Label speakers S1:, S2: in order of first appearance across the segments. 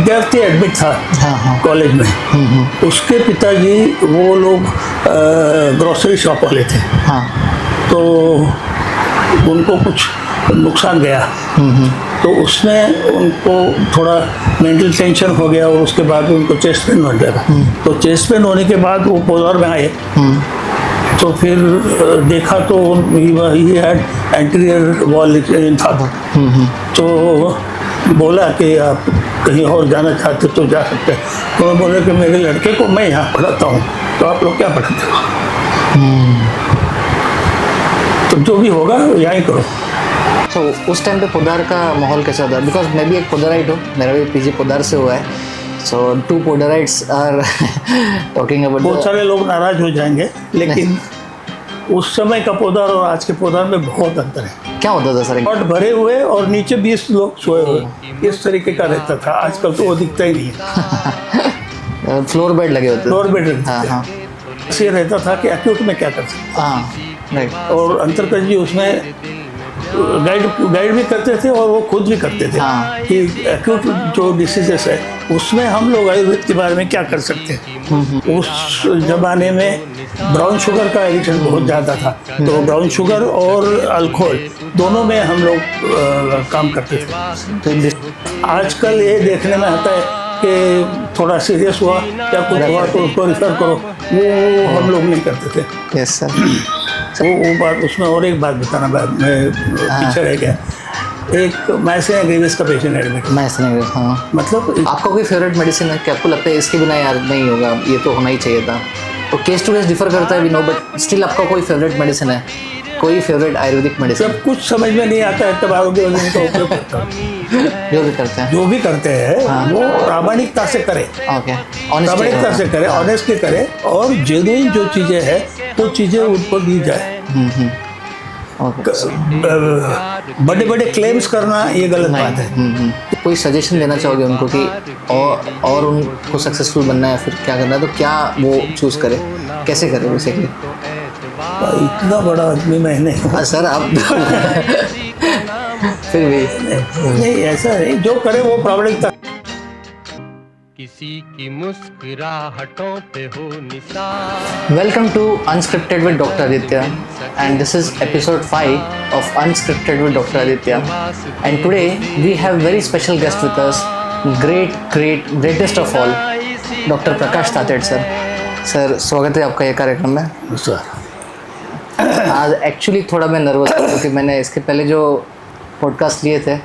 S1: विद्यार्थी एडमिट था कॉलेज में, उसके पिताजी वो लोग ग्रोसरी शॉप वाले थे। तो उनको कुछ नुकसान गया, तो उसमें उनको थोड़ा मेंटल टेंशन हो गया, और उसके बाद उनको चेस्ट पेन हो गया। तो चेस्ट पेन होने के बाद वो पोदार में आए, तो फिर देखा तो ही हैड एंटीरियर वॉल था। तो बोला कि आप कहीं और जाना चाहते तो जा सकते हैं। तो बोले कि मेरे लड़के को मैं यहाँ पढ़ाता हूँ, तो आप लोग क्या पढ़ाते हो? तो जो भी होगा यहाँ करो।
S2: तो उस टाइम पे पोदार का माहौल कैसा था? बिकॉज मैं भी एक पोदाराइट हूँ, मेरा भी पीजी पोदार से हुआ है। सो 2 पोदाराइट्स आर टॉकिंग अबाउट।
S1: बहुत सारे लोग नाराज हो जाएंगे, लेकिन उस समय का पोदार और आज के पोदार में बहुत अंतर है।
S2: क्या होता था सर?
S1: पॉट भरे हुए और नीचे 20 लोग सोए हुए, इस तरीके का रहता था। आजकल तो वो दिखता ही नहीं है।
S2: फ्लोर बेड लगे होते थे।
S1: Floor bed.
S2: हाँ।
S1: ये रहता था कि एक्यूट में क्या कर सकते।
S2: हाँ, राइट।
S1: और अंतरकज जी उसमें गाइड भी करते थे, और वो खुद भी करते थे कि एक्यूट जो डिसीजेस है उसमें हम लोग आयुर्वेद के बारे में क्या कर सकते हैं। उस जमाने में ब्राउन शुगर का एडिक्शन बहुत ज़्यादा था, तो ब्राउन शुगर और अल्कोहल दोनों में हम लोग काम करते थे। आजकल ये देखने में आता है कि थोड़ा सीरियस हुआ या कुछ हुआ तो उसको रिफर करो, वो हम लोग नहीं करते थे।
S2: Yes sir.
S1: वो बात उसमें, और एक बात बताना मैं पीछे रह गया। एक मैसेनिया ग्रेविस का पेशेंट एडमिट।
S2: मैसेनिया ग्रेविस, हाँ।
S1: मतलब
S2: आपका कोई फेवरेट मेडिसिन है कि आपको लगता है इसके बिना यार नहीं होगा, ये तो होना ही चाहिए था? तो केस टू केस डिफर करता है, वी नो, बट स्टिल आपका कोई फेवरेट मेडिसिन है, कोई फेवरेट आयुर्वेदिक मेडिसिन?
S1: सब कुछ समझ में नहीं आता है, तब आरोग्य वर्धन का उपयोग करता हूं। जो भी करते हैं वो प्रामाणिकता से करें।
S2: ओके,
S1: प्रामाणिकता से करें, ऑनेस्टली करें, और जेन्युइन जो चीज़ें हैं वो चीज़ें उनको दी जाए। बड़े बड़े क्लेम्स करना ये गलत बात है।
S2: कोई सजेशन देना चाहोगे उनको कि और उनको सक्सेसफुल बनना है, फिर क्या करना है, तो क्या वो चूज करे, कैसे करे बेसिकली?
S1: इतना बड़ा आदमी मैं नहीं।
S2: सर आप फिर भी
S1: नहीं, ऐसा नहीं, जो करे वो प्रामाणिकता।
S3: किसी की मुस्कुराहटों पे हो निशान।
S2: Welcome to unscripted with doctor Aditya, and this is episode 5 of Unscripted with Dr. Aditya. And today we have very special guest with us, greatest of all, Dr. Prakash Tated sir. Sir स्वागत है आपका ये कार्यक्रम में।
S1: Sir
S2: आज actually थोड़ा मैं nervous था, क्योंकि मैंने इसके पहले जो पॉडकास्ट लिए थे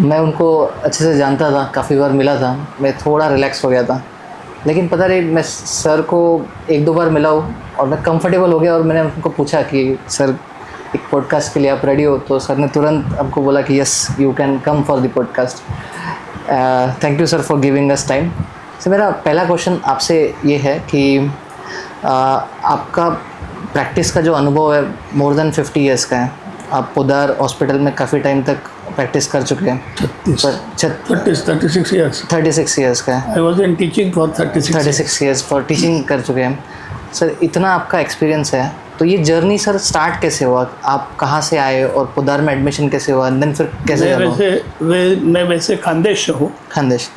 S2: मैं उनको अच्छे से जानता था, काफ़ी बार मिला था, मैं थोड़ा रिलैक्स हो गया था। लेकिन पता नहीं, मैं सर को 1-2 बार मिला हूँ और मैं कंफर्टेबल हो गया, और मैंने उनको पूछा कि सर एक पॉडकास्ट के लिए आप रेडी हो? तो सर ने तुरंत आपको बोला कि yes you can come for the podcast. Thank you sir for giving us time. Sir मेरा पहला क्वेश्चन आपसे ये है कि आपका प्रैक्टिस का जो अनुभव है मोर देन 50 ईयर्स का है। आप पोदार हॉस्पिटल में काफ़ी टाइम तक प्रैक्टिस कर चुके हैं।
S1: 36 ईयर्स।
S2: 36 ईयर्स का है।
S1: I was in teaching for
S2: 36 years for teaching कर चुके हैं सर। इतना आपका एक्सपीरियंस है, तो ये जर्नी सर स्टार्ट कैसे हुआ? आप कहाँ से आए और पोदार में एडमिशन कैसे हुआ? देन फिर कैसे?
S1: मैं वैसे खानदेश से हूँ।
S2: खानदेश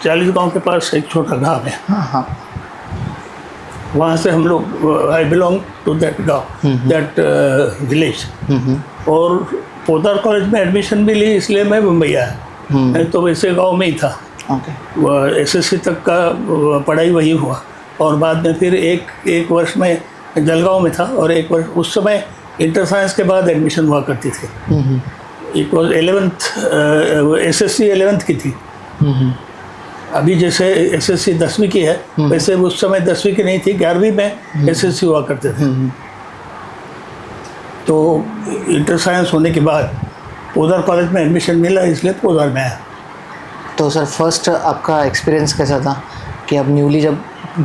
S1: 40 गाँव के पास एक छोटा गाँव है।
S2: हाँ।
S1: वहाँ से हम लोग, आई बिलोंग टू दैट गाँव, दैट विलेज। और पोदार कॉलेज में एडमिशन भी ली, इसलिए मैं मुंबई आया। मैं तो वैसे गांव में ही था। एसएससी तक का पढ़ाई वही हुआ, और बाद में फिर एक वर्ष में जलगांव में था, और एक वर्ष उस समय इंटर साइंस के बाद एडमिशन हुआ करती थी। It was 11th, SSC 11th की थी। अभी जैसे एसएससी 10वीं की है, वैसे उस समय 10वीं की नहीं थी, 11वीं में एसएससी हुआ करते थे। तो इंटर साइंस होने के बाद पोदार कॉलेज में एडमिशन मिला, इसलिए पोदार में आया।
S2: तो सर फर्स्ट आपका एक्सपीरियंस कैसा था कि आप न्यूली, जब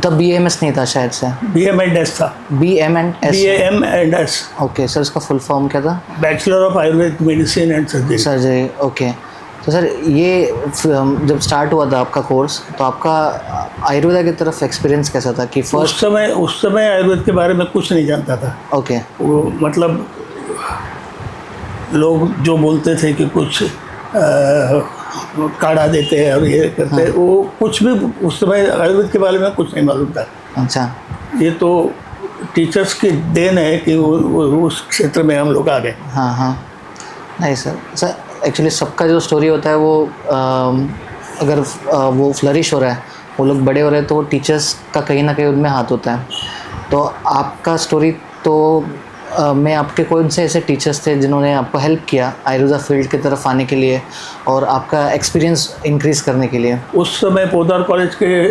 S2: तब BAMS नहीं था शायद से?
S1: BAMS था। BAMS।
S2: ओके सर, इसका फुल फॉर्म क्या था?
S1: Bachelor of Ayurveda medicine and
S2: surgery. Okay, तो सर ये जब स्टार्ट हुआ था आपका कोर्स, तो आपका आयुर्वेदा की तरफ एक्सपीरियंस कैसा था? कि फर्स्ट
S1: उस समय आयुर्वेद के बारे में कुछ नहीं जानता था।
S2: ओके।
S1: वो मतलब लोग जो बोलते थे कि कुछ काढ़ा देते हैं और ये करते हैं, वो कुछ भी उस समय आयुर्वेद के बारे में कुछ नहीं मालूम था।
S2: अच्छा।
S1: ये तो टीचर्स की देन है कि वो उस क्षेत्र में हम लोग आ गए।
S2: हाँ हाँ, नहीं सर एक्चुअली सबका जो स्टोरी होता है वो अगर वो फ्लरिश हो रहा है, वो लोग बड़े हो रहे हैं, तो टीचर्स का कहीं ना कहीं उनमें हाथ होता है। तो आपका स्टोरी तो में आपके कौन से ऐसे टीचर्स थे जिन्होंने आपको हेल्प किया आयुर्वेदा फील्ड की तरफ आने के लिए और आपका एक्सपीरियंस इंक्रीज करने के लिए?
S1: उस समय पोदार कॉलेज के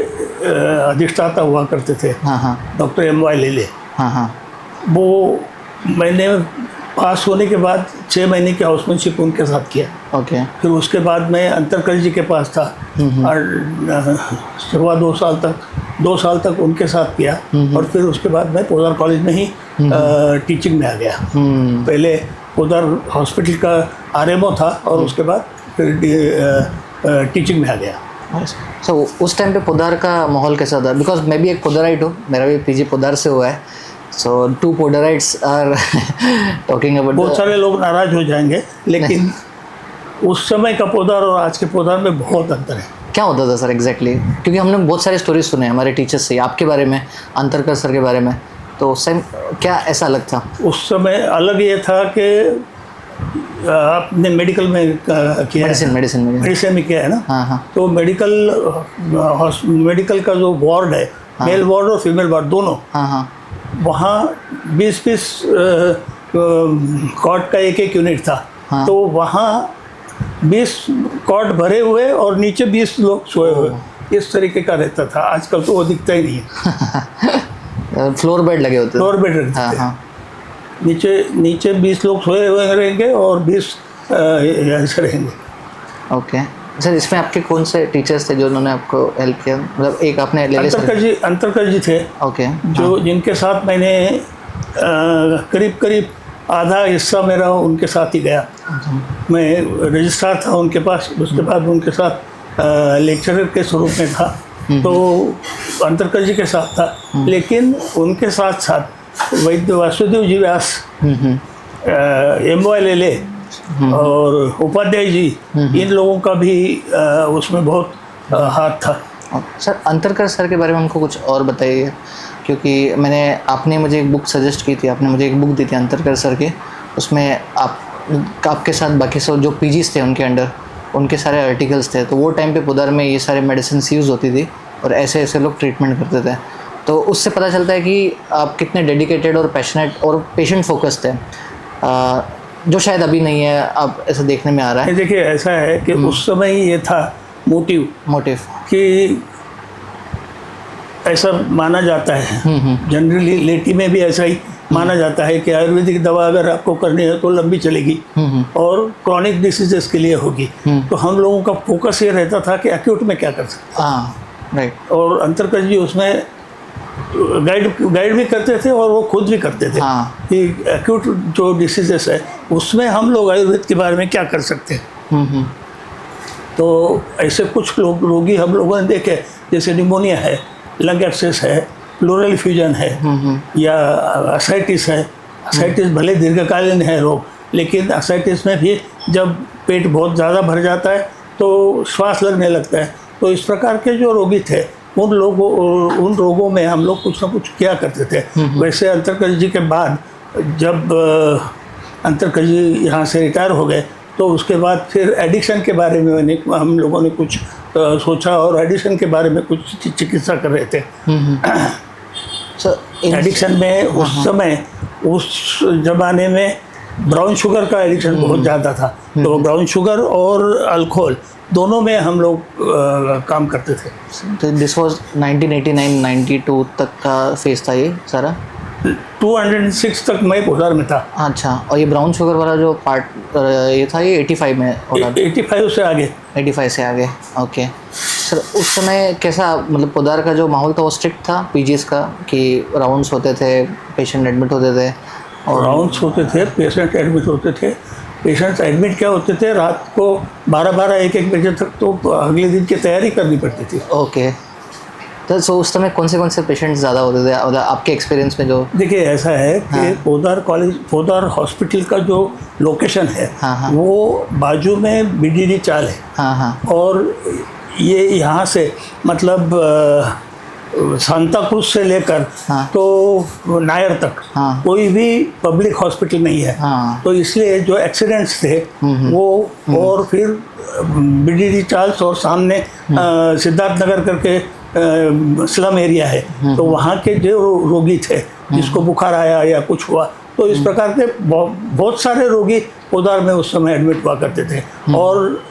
S1: अधिष्ठाता हुआ करते थे,
S2: हाँ हाँ
S1: डॉक्टर M.Y. लेले।
S2: हाँ हाँ।
S1: वो मैंने पास होने के बाद 6 महीने की हाउसमैनशिप उनके साथ किया।
S2: ओके।
S1: फिर उसके बाद मैं अंतरकल जी के पास था और शुरुआत 2 साल तक उनके साथ किया और फिर उसके बाद मैं पोदार कॉलेज में ही टीचिंग में आ गया। पहले पोदार हॉस्पिटल का RMO था और उसके बाद फिर टीचिंग में आ गया।
S2: सो उस टाइम पे पोदार का माहौल कैसा था? बिकॉज मैं भी एक पोदाराइट हूँ, मेरा भी PG पोदार से हुआ है। सो 2 पोदाराइट्स आर टॉकिंग अबाउट।
S1: बहुत सारे लोग नाराज हो जाएंगे, लेकिन उस समय का पोदार और आज के पोदार में बहुत अंतर है।
S2: क्या होता था सर एग्जैक्टली? क्योंकि हमने बहुत सारे स्टोरीज सुने हमारे टीचर्स से, आपके बारे में, अंतरकर सर के बारे में, तो उस टाइम क्या ऐसा अलग था?
S1: उस समय अलग ये था कि आपने मेडिकल में किया है, मेडिसिन में किया है ना।
S2: हाँ हाँ।
S1: तो मेडिकल का जो वार्ड है, मेल वार्ड और फीमेल वार्ड दोनों,
S2: हाँ हाँ।
S1: वहाँ 20-20 कॉट का एक यूनिट था।
S2: हाँ।
S1: तो वहाँ 20 कॉट भरे हुए और नीचे 20 लोग सोए हुए, इस तरीके का रहता था। आजकल तो वो दिखता ही नहीं है।
S2: फ्लोर बेड लगे होते,
S1: फ्लोर बेड रखते
S2: हाँ
S1: थे।
S2: हाँ।
S1: नीचे 20 लोग सोए हुए रहेंगे और 20 ऐसे रहेंगे।
S2: ओके सर, इसमें आपके कौन से टीचर्स थे जो उन्होंने आपको हेल्प किया? मतलब एक आपने
S1: अंतरकर जी थे।
S2: ओके।
S1: जो जिनके साथ मैंने करीब आधा हिस्सा मेरा उनके साथ ही गया। मैं रजिस्ट्रार था उनके पास, उसके बाद उनके साथ लेक्चरर के स्वरूप में था, तो अंतरकर जी के साथ था। लेकिन उनके साथ साथ वैद्य वासुदेव जी व्यास, M.Y. लेले और उपाध्याय जी, इन लोगों का भी उसमें बहुत हाथ था।
S2: सर अंतरकर सर के बारे में हमको कुछ और बताइए, क्योंकि आपने मुझे एक बुक सजेस्ट की थी, आपने मुझे एक बुक दी थी अंतरकर सर की। उसमें आपके साथ बाकी सब जो PGs थे उनके अंडर, उनके सारे आर्टिकल्स थे। तो वो टाइम पे पोदार में ये सारे मेडिसिन यूज़ होती थी और ऐसे ऐसे लोग ट्रीटमेंट करते थे। तो उससे पता चलता है कि आप कितने डेडिकेटेड और पैशनेट और पेशेंट फोकस्ड थे, जो शायद अभी नहीं है, अब ऐसा देखने में आ रहा है।
S1: देखिए ऐसा है कि उस समय ये था मोटिव कि ऐसा माना जाता है, जनरली लेटी में भी ऐसा ही माना जाता है कि आयुर्वेदिक दवा अगर आपको करनी है तो लंबी चलेगी और क्रॉनिक डिसीजेस के लिए होगी। तो हम लोगों का फोकस ये रहता था कि एक्यूट में क्या कर सकते।
S2: हाँ राइट।
S1: और अंतरकर जी उसमें गाइड भी करते थे और वो खुद भी करते थे कि एक्यूट जो डिसीजेस है उसमें हम लोग आयुर्वेद के बारे में क्या कर सकते हैं। तो ऐसे कुछ रोगी हम लोगों ने देखे, जैसे निमोनिया है, लंग एब्सेस है, प्लूरल इफ्यूजन है, या असाइटिस है। असाइटिस भले दीर्घकालीन है रोग, लेकिन असाइटिस में भी जब पेट बहुत ज़्यादा भर जाता है तो श्वास लगने लगता है। तो इस प्रकार के जो रोगी थे उन रोगों में हम लोग कुछ ना कुछ किया करते थे। वैसे अंतरकर जी के बाद जब अंतरकर जी यहाँ से रिटायर हो गए तो उसके बाद फिर एडिक्शन के बारे में हम लोगों ने कुछ सोचा और एडिक्शन के बारे में कुछ चिकित्सा कर रहे थे। एडिक्शन में उस समय, उस जमाने में ब्राउन शुगर का एडिक्शन बहुत ज़्यादा था। तो ब्राउन शुगर और अल्कोहल दोनों में हम लोग काम करते थे।
S2: तो दिस वाज 1989-92 तक का फेज था ये सारा?
S1: 206 तक मैं पोदार में था।
S2: अच्छा, और ये ब्राउन शुगर वाला जो पार्ट ये था ये 85 में होगा?
S1: 85 से आगे।
S2: 85 से आगे, ओके। सर उस समय कैसा, मतलब पोदार का जो माहौल था वो स्ट्रिक्ट था PGs का, कि राउंड्स होते थे, पेशेंट एडमिट होते थे?
S1: और राउंड्स होते थे, पेशेंट एडमिट होते थे। पेशेंट्स एडमिट क्या होते थे, रात को 12-1 बजे तक तो अगले दिन की तैयारी करनी पड़ती थी।
S2: ओके। सो उस समय कौन से पेशेंट्स ज़्यादा होते थे आपके एक्सपीरियंस में? जो
S1: देखिए ऐसा है कि पोदार हॉस्पिटल का जो लोकेशन है वो बाजू में बीडीडी चाल है। और ये यहाँ से मतलब सांता क्रूज से लेकर तो नायर तक कोई भी पब्लिक हॉस्पिटल नहीं है। तो इसलिए जो एक्सीडेंट्स थे वो और फिर बीडीडी चार्ल्स और सामने सिद्धार्थ नगर करके स्लम एरिया है, तो वहाँ के जो रोगी थे जिसको बुखार आया या कुछ हुआ, तो इस प्रकार के बहुत सारे रोगी पोदार में उस समय एडमिट हुआ करते थे। और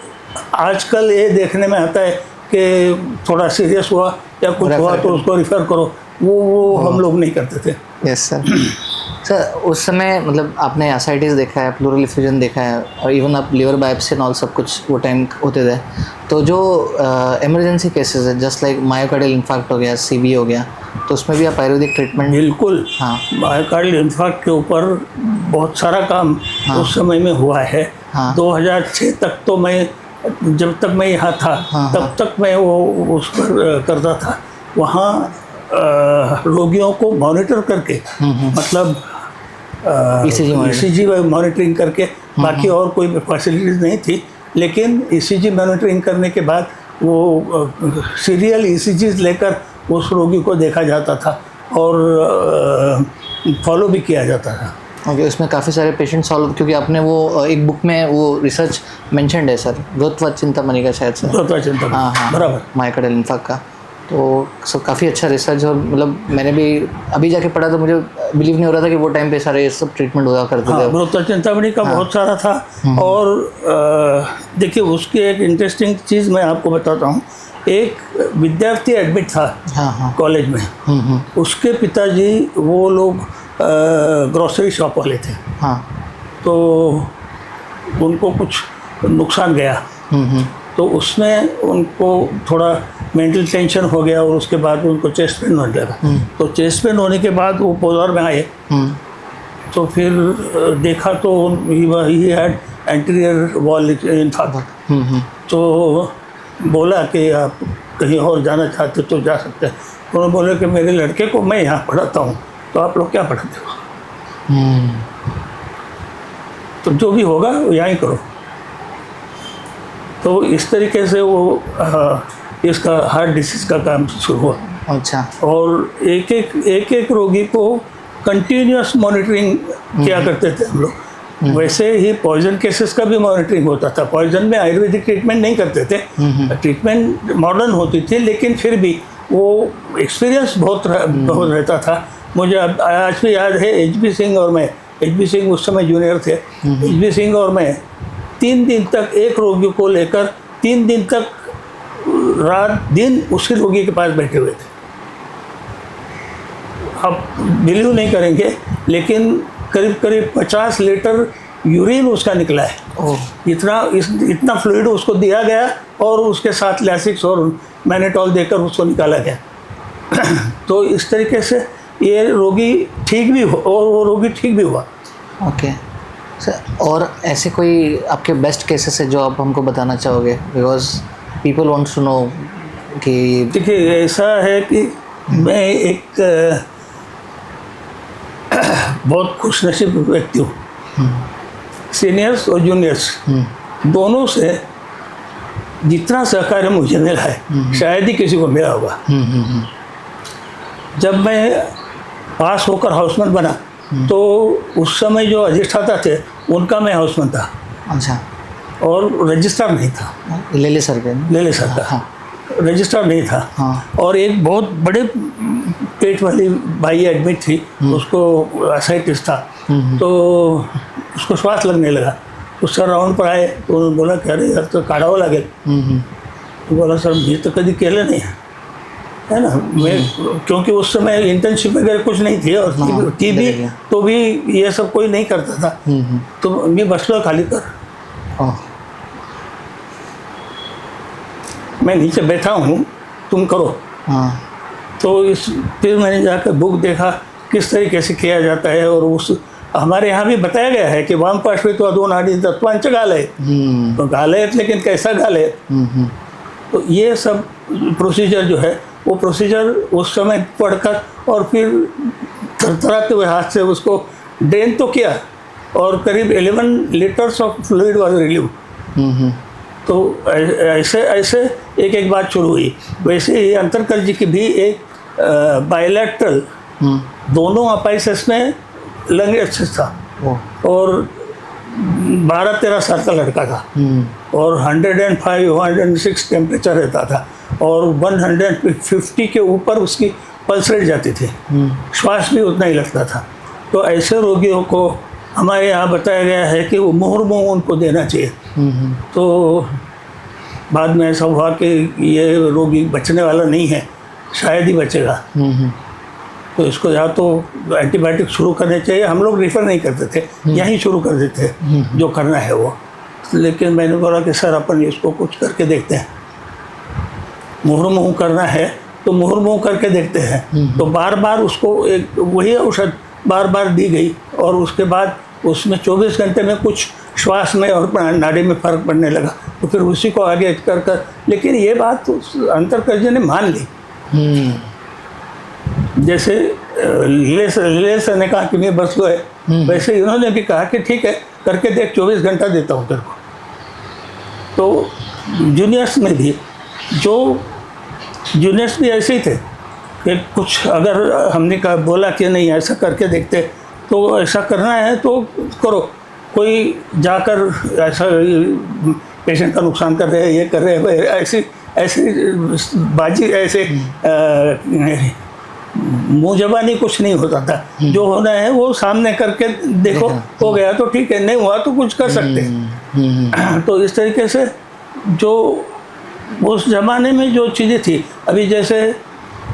S1: आजकल ये देखने में आता है कि थोड़ा सीरियस हुआ या कुछ हुआ तो उसको रिफ़र करो, वो हम लोग नहीं करते थे।
S2: Yes sir. सर उस समय मतलब आपने एसाइटिस देखा है, प्लूरल इफ्यूजन देखा है, और इवन आप लिवर बायोप्सी और सब कुछ वो टाइम होते थे। तो जो इमरजेंसी केसेस है जस्ट लाइक मायोकार्डियल इन्फार्क्ट हो गया, सीबी हो गया, तो उसमें भी आप आयुर्वेदिक ट्रीटमेंट?
S1: बिल्कुल। मायोकार्डियल इन्फार्क्ट के ऊपर बहुत सारा काम उस समय में हुआ है। 2006 तक तो मैं, जब तक मैं यहाँ था तब तक मैं वो उस पर करता था। वहाँ रोगियों को मॉनिटर करके मतलब ईसीजी मॉनिटरिंग करके, बाकी और कोई फैसिलिटीज़ नहीं थी, लेकिन ईसीजी मॉनिटरिंग करने के बाद वो सीरियल ईसीजीज लेकर उस रोगी को देखा जाता था और फॉलो भी किया जाता था।
S2: ओके, उसमें काफ़ी सारे पेशेंट सॉल्व, क्योंकि आपने वो एक बुक में वो रिसर्च मेंशन्ड है सर, ग्रोथवत चिंतामणि का शायद सर।
S1: ग्रोथवत चिंतामणि, हाँ बराबर,
S2: मायोकार्डियल इन्फार्क्ट का। तो सब काफ़ी अच्छा रिसर्च, और मतलब मैंने भी अभी जाके पढ़ा तो मुझे बिलीव नहीं हो रहा था कि वो टाइम पे सारे सब ट्रीटमेंट हुआ करते थे।
S1: ग्रोथवत चिंतामणि का बहुत सारा था। और देखिए उसकी एक इंटरेस्टिंग चीज़ मैं आपको बताता हूँ। एक विद्यार्थी एडमिट था कॉलेज में, उसके पिताजी वो लोग ग्रोसरी शॉप वाले थे। तो उनको कुछ नुकसान गया, तो उसमें उनको थोड़ा मेंटल टेंशन हो गया, और उसके बाद उनको चेस्ट पेन होने लगा। तो चेस्ट पेन होने के बाद वो पोदार में आए, तो फिर देखा तो he had anterior wall infarct. तो बोला कि आप कहीं और जाना चाहते तो जा सकते हैं। उन्होंने बोला कि मेरे लड़के को मैं यहाँ पढ़ाता हूँ, तो आप लोग क्या पढ़ाते हो? तो जो भी होगा वो यहाँ ही करो। तो इस तरीके से वो इसका हार्ट डिसीज़ का काम शुरू हुआ।
S2: अच्छा।
S1: और एक एक रोगी को कंटिन्यूस मॉनिटरिंग किया करते थे हम लोग। वैसे ही पॉइजन केसेस का भी मॉनिटरिंग होता था। पॉइजन में आयुर्वेदिक ट्रीटमेंट नहीं करते थे, ट्रीटमेंट मॉडर्न होती थी, लेकिन फिर भी वो एक्सपीरियंस बहुत रहता था। मुझे आज भी याद है, एच.बी. सिंह और मैं, एच.बी. सिंह उस समय जूनियर थे, एच.बी. सिंह और मैं 3 दिन तक एक रोगी को लेकर 3 दिन तक रात दिन उसी रोगी के पास बैठे हुए थे। आप बिलीव नहीं करेंगे, लेकिन करीब करीब 50 लीटर यूरिन उसका निकला है। इतना फ्लूइड उसको दिया गया, और उसके साथ लैसिक्स और मैनेटॉल देकर उसको निकाला गया। तो इस तरीके से ये रोगी ठीक भी हो, और वो रोगी ठीक भी हुआ।
S2: ओके सर, और ऐसे कोई आपके बेस्ट केसेस है जो आप हमको बताना चाहोगे? Because people wants to know कि
S1: देखिए ऐसा है कि मैं एक बहुत खुशनसीब व्यक्ति हूँ। सीनियर्स और जूनियर्स दोनों से जितना सहकार मुझे मिला है शायद ही किसी को मिला होगा। जब मैं पास होकर हाउसमैन बना तो उस समय जो अधिष्ठाता थे उनका मैं हाउसमैन था।
S2: अच्छा।
S1: और रजिस्ट्रार नहीं था।
S2: लेले सर का।
S1: हाँ, रजिस्ट्रार नहीं था। और एक बहुत बड़े पेट वाली बाई एडमिट थी, उसको एसाइटिस था, तो उसको श्वास लगने लगा। उसका राउंड पर आए तो उन्होंने बोला कि अरे यार तो काढ़ावा लगे। तो बोला सर ये तो कभी केले नहीं है ना। मैं क्योंकि उस समय इंटर्नशिप वगैरह कुछ नहीं थी, और टीबी तो भी ये सब कोई नहीं करता था। तो मैं बसलो खाली कर, मैं नीचे बैठा हूँ, तुम करो। तो फिर मैंने जाकर बुक देखा किस तरीके से किया जाता है, और उस हमारे यहाँ भी बताया गया है कि वाम पार्श्वित्व अधोन आदि तत्वांच गाले, तो गाले लेकिन कैसा गाले। तो ये सब प्रोसीजर जो है वो प्रोसीजर उस समय पढ़कर और फिर थरथराते हुए हाथ से उसको ड्रेन तो किया और करीब 11 litres of fluid was relieve. तो ऐसे ऐसे एक एक बात शुरू हुई। वैसे ही अंतरकर्जी की भी एक बायलैटरल दोनों अपाइसिस में लंग एक्सेस था और 12-13 साल का लड़का था और 105 106 टेम्परेचर रहता था और 150 के ऊपर उसकी पल्स रेट जाती थी, श्वास भी उतना ही लगता था। तो ऐसे रोगियों को हमारे यहाँ बताया गया है कि वो मुहुर्मुहु उनको देना चाहिए। तो बाद में ऐसा हुआ कि ये रोगी बचने वाला नहीं है, शायद ही बचेगा। तो इसको या तो एंटीबायोटिक शुरू करने चाहिए, हम लोग रेफर नहीं करते थे, यहीं शुरू कर देते हैं जो करना है वो। लेकिन मैंने बोला कि सर अपन इसको कुछ करके देखते हैं, मुहुर्मुहु करना है तो मुहुर्मुहु करके देखते हैं। तो बार बार उसको एक वही औषध बार बार दी गई और उसके बाद उसमें 24 घंटे में कुछ श्वास में और नाड़ी में फर्क पड़ने लगा। तो फिर उसी को आगे कर लेकिन ये बात अंतरकर्जी ने मान ली। जैसे लेस ने कहा कि मैं बस लो है, वैसे इन्होंने भी कहा कि ठीक है करके देख, 24 घंटा देता हूँ तेरे को। तो जूनियर्स में भी जूनियर्स भी ऐसे ही थे कि कुछ अगर हमने कहा बोला कि नहीं ऐसा करके देखते, तो ऐसा करना है तो करो, कोई जाकर ऐसा पेशेंट का नुकसान कर रहे हैं, ये कर रहे हैं, ऐसी ऐसी बाजी ऐसे मुँह जबानी कुछ नहीं होता था। जो होना है वो सामने करके देखो, हो गया तो ठीक है, नहीं हुआ तो कुछ कर सकते हैं। तो इस तरीके से जो उस ज़माने में जो चीज़ें थी, अभी जैसे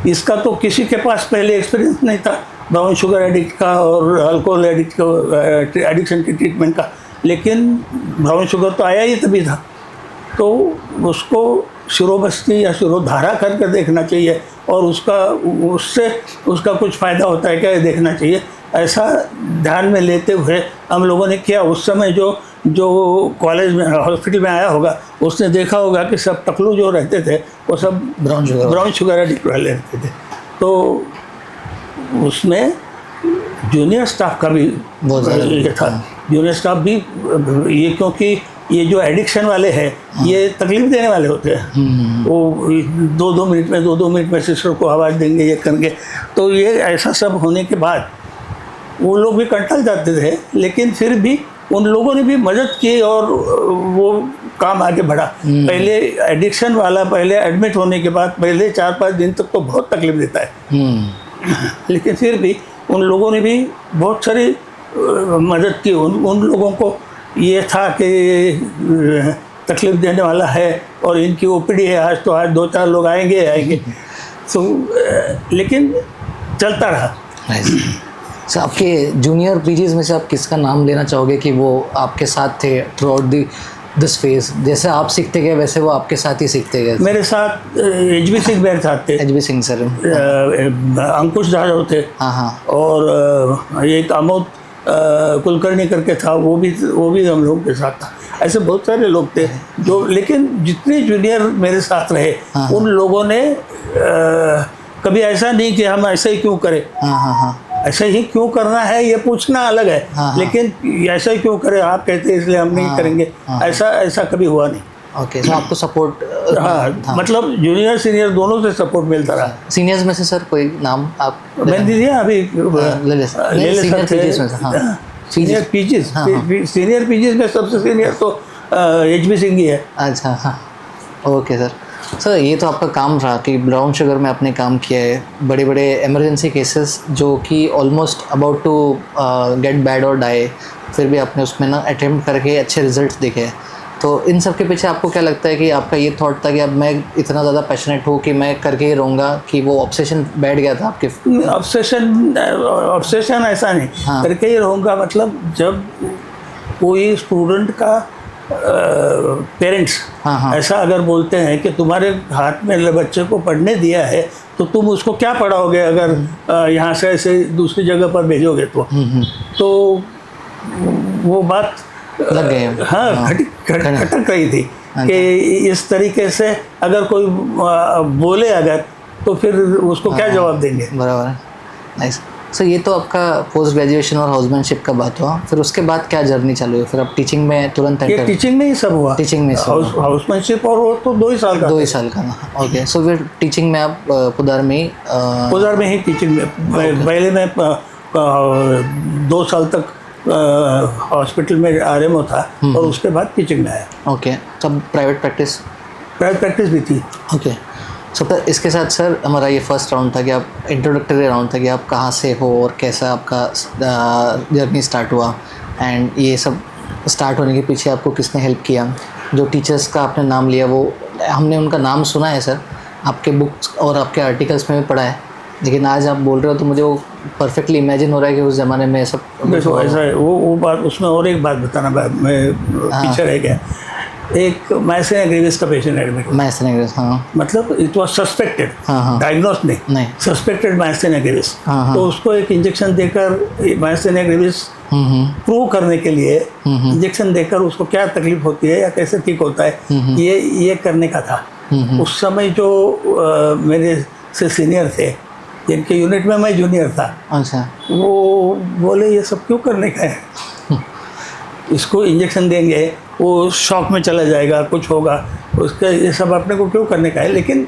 S1: इसका तो किसी के पास पहले एक्सपीरियंस नहीं था ब्राउन शुगर एडिक्ट का और अल्कोहल एडिक्ट का, एडिक्शन की ट्रीटमेंट का, लेकिन ब्राउन शुगर तो आया ही तभी था। तो उसको शिरोबस्ती या शिरोधारा करके देखना चाहिए और उससे उसका कुछ फ़ायदा होता है क्या, ये देखना चाहिए। ऐसा ध्यान में लेते हुए हम लोगों ने किया। उस समय जो कॉलेज में हॉस्पिटल में आया होगा उसने देखा होगा कि सब टकलू जो रहते थे वो सब ब्राउन शुगर एडिक्ट वाले रहते थे। तो उसमें जूनियर स्टाफ का भी ये था। जूनियर स्टाफ भी ये, क्योंकि ये जो एडिक्शन वाले हैं ये तकलीफ देने वाले होते हैं। वो 2-2 मिनट में सिस्टर को आवाज़ देंगे, ये करेंगे। तो ये ऐसा सब होने के बाद वो लोग भी कंटल जाते थे, लेकिन फिर भी उन लोगों ने भी मदद की और वो काम आगे बढ़ा। पहले एडिक्शन वाला पहले एडमिट होने के बाद पहले 4-5 दिन तक तो बहुत तकलीफ देता है, लेकिन फिर भी उन लोगों ने भी बहुत सारी मदद की। उन लोगों को ये था कि तकलीफ देने वाला है और इनकी ओपीडी है, आज तो आज 2-4 लोग आएंगे। तो लेकिन चलता रहा।
S2: सर, आपके जूनियर पीजीज में से आप किसका नाम लेना चाहोगे कि वो आपके साथ थे थ्रू आउट दिस फेज? जैसे आप सीखते गए वैसे वो आपके साथ ही सीखते गए?
S1: मेरे साथ HB सिंह मेरे साथ थे।
S2: HB सिंह सर,
S1: अंकुश जाधव थे।
S2: हाँ।
S1: और एक आमोद कुलकर्णी करके था, वो भी हम लोगों के साथ था। ऐसे बहुत सारे लोग थे जो, लेकिन जितने जूनियर मेरे साथ रहे उन लोगों ने कभी ऐसा नहीं कि हम ऐसे ही क्यों करें। ऐसे ही क्यों करना है ये पूछना अलग है, लेकिन ऐसा ही क्यों करें आप कहते हैं इसलिए हम नहीं करेंगे, ऐसा कभी हुआ नहीं।
S2: ओके, तो आपको सपोर्ट?
S1: हाँ, मतलब जूनियर सीनियर दोनों से सपोर्ट मिलता रहा।
S2: सीनियर्स में से सर कोई नाम आप?
S1: मैंने दिया अभी सीनियर पीजीज में सबसे सीनियर तो HB सिंह ही है।
S2: अच्छा, हाँ, ओके सर। सर, ये तो आपका काम रहा कि ब्राउन शुगर में आपने काम किया है, बड़े बड़े इमरजेंसी केसेस जो कि almost about to get bad और डाई, फिर भी आपने उसमें ना अटेम्प्ट करके अच्छे रिजल्ट्स दिखे हैं। तो इन सब के पीछे आपको क्या लगता है कि आपका ये थॉट था कि अब मैं इतना ज़्यादा पैशनेट हूँ कि मैं करके ही रहूँगा, कि वो ऑब्सेशन बैठ गया था आपके? ऑब्सेशन ऐसा नहीं, करके ही रहूँगा मतलब जब कोई स्टूडेंट का पेरेंट्स ऐसा अगर बोलते हैं कि तुम्हारे हाथ में बच्चे को पढ़ने दिया है तो तुम उसको क्या पढ़ाओगे अगर यहाँ से ऐसे दूसरी जगह पर भेजोगे तो वो बात लग गए।
S1: हाँ, खटक रही थी कि इस तरीके से अगर कोई बोले अगर तो फिर उसको क्या जवाब देंगे।
S2: बराबर है। नाइस। सर ये तो आपका पोस्ट ग्रेजुएशन और हाउसमैनशिप का बात हुआ, फिर उसके बाद क्या जर्नी चालू हुई? फिर आप टीचिंग में तुरंत
S1: ये टीचिंग में ही सब हुआ।
S2: टीचिंग में सब
S1: हाउसमैनशिप और वो तो 2 ही साल का।
S2: 2 ही साल का ना। ओके, सो फिर टीचिंग में आप पुदार में ही
S1: पुदार में ही टीचिंग में पहले मैं 2 साल तक हॉस्पिटल में आरएमओ था और उसके बाद टीचिंग में आया।
S2: ओके, तब प्राइवेट प्रैक्टिस
S1: भी थी।
S2: ओके, सो तो इसके साथ सर हमारा ये फर्स्ट राउंड था कि आप इंट्रोडक्टरी राउंड था कि आप कहाँ से हो और कैसा आपका जर्नी स्टार्ट हुआ, एंड ये सब स्टार्ट होने के पीछे आपको किसने हेल्प किया। जो टीचर्स का आपने नाम लिया वो हमने उनका नाम सुना है सर, आपके बुक्स और आपके आर्टिकल्स में भी पढ़ा है, लेकिन आज आप बोल रहे हो तो मुझे वो परफेक्टली इमेजिन हो रहा है कि उस ज़माने में सब
S1: देखो ऐसा है। वो बात उसमें और एक बात बताना, मैं पीछे रह गया। एक माइसेनिया ग्रेविस का पेशेंट एडमिट हुआ।
S2: माइसेनिया ग्रेविस, हाँ,
S1: मतलब इट वाज सस्पेक्टेड,
S2: हाँ,
S1: डायग्नोस नहीं, सस्पेक्टेड माइसेनिया ग्रेविस। तो उसको एक इंजेक्शन देकर माइसेनिया ग्रेविस प्रूव करने के लिए इंजेक्शन देकर उसको क्या तकलीफ होती है या कैसे ठीक होता है ये करने का था। उस समय जो मेरे से सीनियर थे, जिनके यूनिट में मैं जूनियर था,
S2: अच्छा,
S1: वो बोले ये सब क्यों करने का है, इसको इंजेक्शन देंगे वो शॉक में चला जाएगा, कुछ होगा उसका, ये सब अपने को क्यों करने का है। लेकिन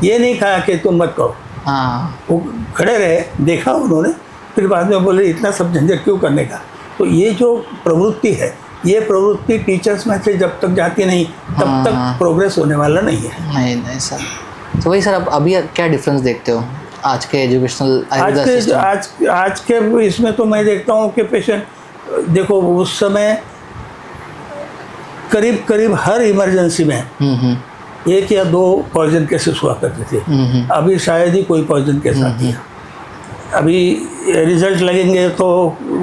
S1: ये नहीं कहा कि तुम मत करो।
S2: हाँ,
S1: वो खड़े रहे, देखा उन्होंने, फिर बाद में बोले इतना सब झंझट क्यों करने का। तो ये जो प्रवृत्ति है, ये प्रवृत्ति टीचर्स में से जब तक जाती नहीं तब तक प्रोग्रेस होने वाला नहीं है।
S2: नहीं सर। तो वही सर, आप अभी क्या डिफरेंस देखते हो आज के एजुकेशनल
S1: आज के इसमें? तो मैं देखता हूँ कि पेशेंट, देखो उस समय करीब हर इमरजेंसी में 1 या 2 पॉइजन केसेस हुआ करते थे। अभी शायद ही कोई पॉइजन केस आती है। अभी रिजल्ट लगेंगे तो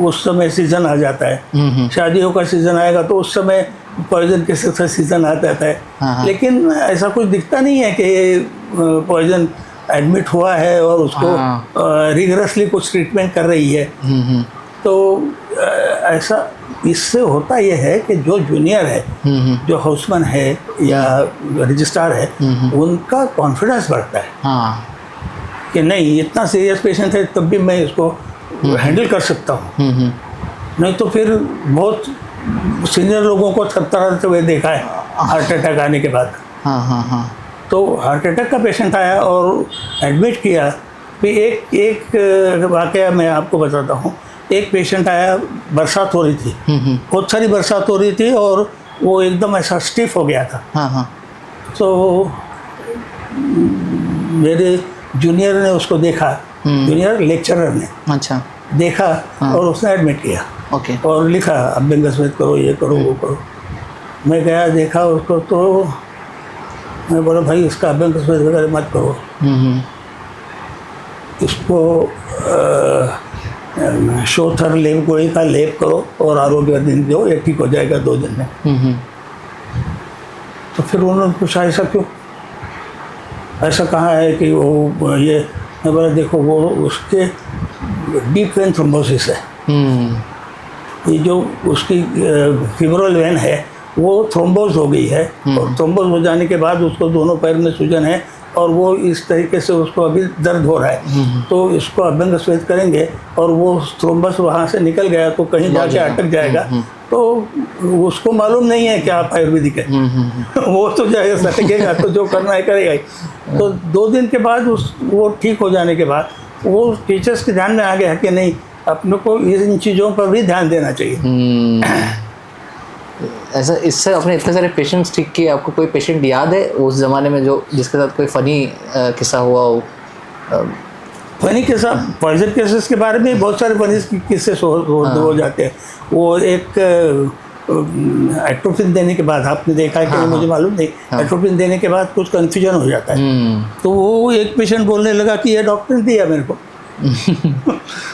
S1: उस समय सीज़न आ जाता है, शादियों का सीज़न आएगा तो उस समय पॉइजन केसेस का सीज़न आ जाता है। लेकिन ऐसा कुछ दिखता नहीं है कि पॉइजन एडमिट हुआ है और उसको रिगरसली कुछ ट्रीटमेंट कर रही है। तो ऐसा इससे होता यह है कि जो जूनियर है, जो हाउसमैन है या रजिस्ट्रार है, उनका कॉन्फिडेंस बढ़ता है कि नहीं, इतना सीरियस पेशेंट है तब भी मैं इसको हैंडल कर सकता हूँ। नहीं तो फिर बहुत सीनियर लोगों को थरथराते हुए देखा है हार्ट अटैक आने के बाद। तो हार्ट अटैक का पेशेंट आया और एडमिट किया। फिर एक वाकया मैं आपको बताता हूँ। एक पेशेंट आया, बरसात हो रही थी, बहुत सारी बरसात हो रही थी और वो एकदम ऐसा स्टिफ हो गया था। तो मेरे जूनियर ने उसको देखा, जूनियर लेक्चरर ने
S2: अच्छा
S1: देखा और उसने एडमिट किया।
S2: ओके,
S1: और लिखा अभ्यंगस्मित करो, ये करो, वो करो। मैं गया देखा उसको, तो मैं बोला भाई इसका अभ्यंगस्मित वगैरह मत करो, इसको शोथर लेप, गोली का लेप करो और आरोग्य दिन दो, ये ठीक हो जाएगा 2 दिन में। तो फिर उन्होंने पूछा ऐसा क्यों, ऐसा कहाँ है कि वो ये। मैं बोला देखो वो उसके डीप वेन थ्रोम्बोसिस है, ये जो उसकी फिब्रोल वेन है वो थ्रोम्बोज हो गई है, और थ्रोम्बोज हो जाने के बाद उसको दोनों पैर में सूजन है और वो इस तरीके से उसको अभी दर्द हो रहा है। तो इसको अभ्यंग स्वेद करेंगे और वो थ्रोम्बस वहाँ से निकल गया तो कहीं जाके अटक जाएगा। तो उसको मालूम नहीं है कि आप आयुर्वेदिक है। वो तो जाएगा सटेगा तो जो करना है करेगा ही। तो 2 दिन के बाद वो ठीक हो जाने के बाद वो टीचर्स के ध्यान में आ गया कि नहीं, अपने को इन चीज़ों पर भी ध्यान देना चाहिए।
S2: ऐसा इससे अपने इतने सारे पेशेंट्स ठीक किए, आपको कोई पेशेंट याद है उस ज़माने में जो जिसके साथ कोई फ़नी किस्सा हुआ हो?
S1: फनी किस्सा, पॉइजन केसेस के बारे में बहुत सारे फनी किस्से हो जाते हैं। वो एक एट्रोपिन देने के बाद, आपने देखा है कि मुझे मालूम नहीं, एट्रोपिन देने के बाद कुछ कन्फ्यूजन हो जाता है। तो वो एक पेशेंट बोलने लगा कि ये डॉक्टर ने दिया मेरे को,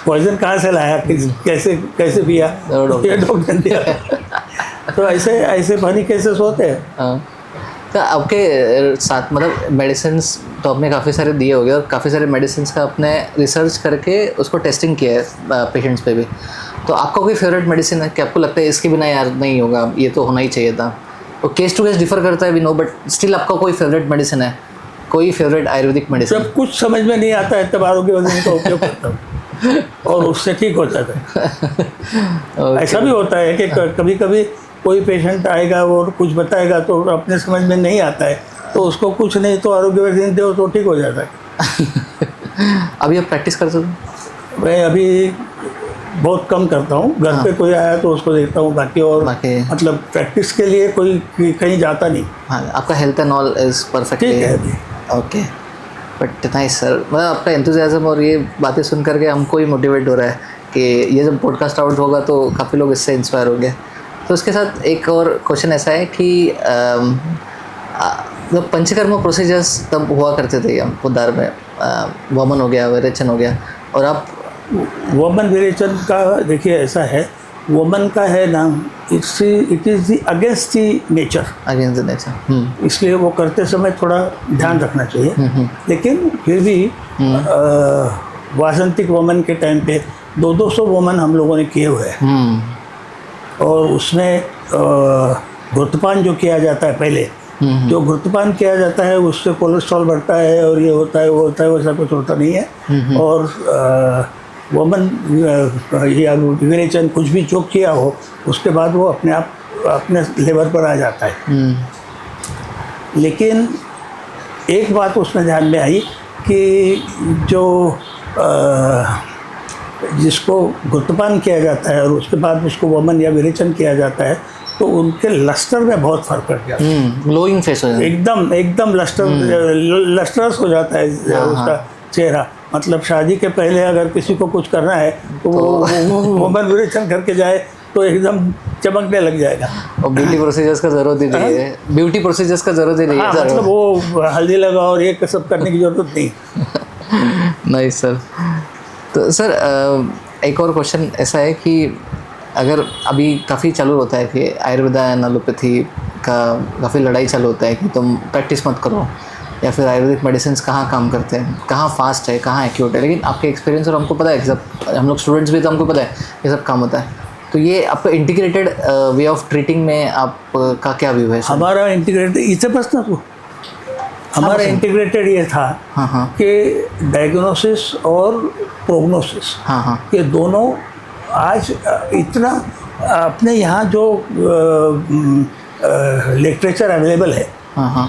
S1: पॉइजन कहाँ से लाया, कैसे पिया, ये डॉक्टर ने दिया। तो ऐसे फनी केसेस होते हैं।
S2: तो आपके साथ मतलब मेडिसिन्स तो आपने काफ़ी सारे दिए होंगे और काफ़ी सारे मेडिसिन्स का आपने रिसर्च करके उसको टेस्टिंग किया है पेशेंट्स पे भी। तो आपका कोई फेवरेट मेडिसिन है कि आपको लगता है इसके बिना यार नहीं होगा, ये तो होना ही चाहिए था? तो केस टू केस डिफर करता है, वी नो, बट स्टिल आपका कोई फेवरेट मेडिसिन है? कोई फेवरेट आयुर्वेदिक मेडिसिन?
S1: जब कुछ समझ में नहीं आता है तब आरोग्यवर्धन का उपयोग करता हूँ और उससे ठीक हो जाता है। ऐसा भी होता है कि कभी कभी कोई पेशेंट आएगा और कुछ बताएगा तो अपने समझ में नहीं आता है, तो उसको कुछ नहीं तो आरोग्यवर्धन दो तो ठीक हो जाता है।
S2: अभी आप प्रैक्टिस करते हो?
S1: मैं अभी बहुत कम करता हूँ, घर पे कोई आया तो उसको देखता हूँ, बाकी मतलब प्रैक्टिस के लिए कोई कहीं जाता नहीं।
S2: हाँ, आपका health and all is perfect?
S1: ठीक है अभी।
S2: ओके, बट नाइस सर, मतलब आपका एंथुजियाज्म और ये बातें सुन करके हमको ही मोटिवेट हो रहा है कि ये जब पॉडकास्ट आउट होगा तो काफ़ी लोग इससे इंस्पायर होंगे। तो उसके साथ एक और क्वेश्चन ऐसा है कि मतलब पंचकर्म प्रोसीजर्स तब हुआ करते थे हम खुदार में, वमन हो गया, विरेचन हो गया, और आप
S1: वमन विरेचन का देखिए ऐसा है, वमन का है नाम, it is the against the nature,
S2: against the nature,
S1: इसलिए वो करते समय थोड़ा ध्यान रखना चाहिए। लेकिन फिर भी वासंतिक वमन के टाइम पे 200 वमन हम लोगों ने किए हुए हैं, और उसमें घृतपान जो किया जाता है पहले, जो घृतपान किया जाता है उससे कोलेस्ट्रॉल बढ़ता है और ये होता है वो होता है, वैसा कुछ होता नहीं है। और वमन या विरेचन कुछ भी जो किया हो उसके बाद वो अपने आप अपने लेवल पर आ जाता है। लेकिन एक बात उसमें ध्यान में आई कि जो जिसको घृतपान किया जाता है और उसके बाद उसको वमन या विरेचन किया जाता है तो उनके लस्टर में बहुत फर्क पड़ गया,
S2: ग्लोइंग फेस हो जाता है,
S1: एकदम लस्टरस हो जाता है उसका चेहरा। मतलब शादी के पहले अगर किसी को कुछ करना है तो वो वमन विरेचन करके जाए तो एकदम चमकने लग जाएगा।
S2: और ब्यूटी प्रोसीजर्स का ज़रूरत ही नहीं है, ब्यूटी प्रोसीजर्स का ज़रूरत ही नहीं है,
S1: मतलब वो हल्दी लगाओ और ये सब करने की ज़रूरत नहीं।
S2: नहीं सर। तो सर एक और क्वेश्चन ऐसा है कि अगर अभी काफ़ी चालू होता है कि आयुर्वेदा एंड एलोपैथी का काफ़ी लड़ाई चालू होता है कि तुम प्रैक्टिस मत करो, या फिर आयुर्वेदिक मेडिसिन कहाँ काम करते हैं, कहाँ फास्ट है, कहाँ एक्यूट है, लेकिन आपके एक्सपीरियंस और हमको पता है कि सब, हम लोग स्टूडेंट्स भी तो हमको पता है ये सब काम होता है, तो ये आपका इंटीग्रेटेड वे ऑफ ट्रीटिंग में आपका क्या व्यू है?
S1: हमारा इंटीग्रेटेड इसे बस ना तो हमारा इंटीग्रेटेड ये था कि डायग्नोसिस और प्रोग्नोसिस ये दोनों आज इतना अपने यहाँ जो लिटरेचर अवेलेबल है,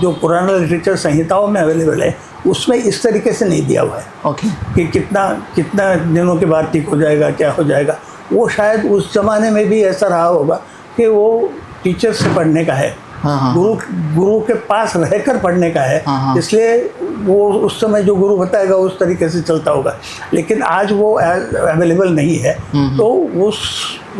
S1: जो पुराना लिटरेचर संहिताओं में अवेलेबल है, उसमें इस तरीके से नहीं दिया हुआ है कि कितना दिनों के बाद ठीक हो जाएगा, क्या हो जाएगा। वो शायद उस ज़माने में भी ऐसा रहा होगा कि वो टीचर से पढ़ने का है, गुरु के पास रहकर पढ़ने का है, इसलिए वो उस समय जो गुरु बताएगा उस तरीके से चलता होगा। लेकिन आज वो अवेलेबल नहीं है, तो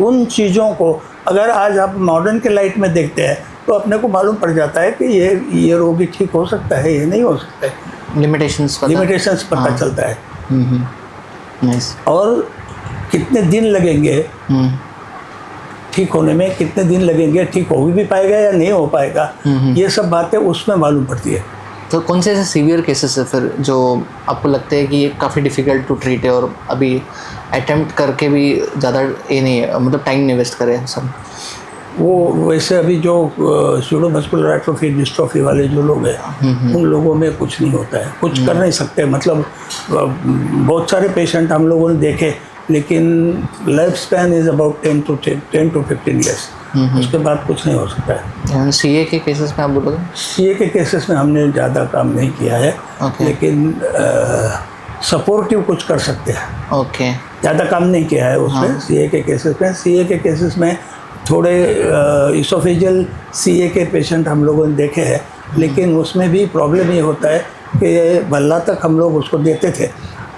S1: उन चीज़ों को अगर आज आप मॉडर्न के लाइट में देखते हैं तो अपने को मालूम पड़ जाता है कि ये रोगी ठीक हो सकता है, ये नहीं हो सकता है। लिमिटेशंस पता चलता है।
S2: नाइस।
S1: और कितने दिन लगेंगे ठीक होने में, कितने दिन लगेंगे, ठीक हो भी पाएगा या नहीं हो पाएगा, ये सब बातें उसमें मालूम पड़ती है।
S2: तो कौन से ऐसे सीवियर केसेस है फिर जो आपको लगता है कि ये काफ़ी डिफ़िकल्ट टू ट्रीट है और अभी अटेम्प्ट करके भी ज़्यादा ये नहीं है, मतलब टाइम नहीं वेस्ट करें सब?
S1: वो वैसे अभी जो स्यूडो मस्कुलर एट्रोफी डिस्ट्रोफी वाले जो लोग हैं उन लोगों में कुछ नहीं होता है, कुछ कर नहीं सकते। मतलब बहुत सारे पेशेंट हम लोगों ने देखे, लेकिन life span is about 10 to 15 years, उसके बाद कुछ नहीं हो सकता है।
S2: सीए के केसेस में आप बोलोगे?
S1: सीए के केसेस में हमने ज़्यादा काम नहीं किया है, लेकिन सपोर्टिव कुछ कर सकते हैं। ज़्यादा काम नहीं किया है उसमें। सीए के केसेस में, सीए के केसेस में थोड़े इसोफेजियल सीए के पेशेंट हम लोगों ने देखे हैं, लेकिन उसमें भी प्रॉब्लम ये होता है कि भल्ला तक हम लोग उसको देते थे,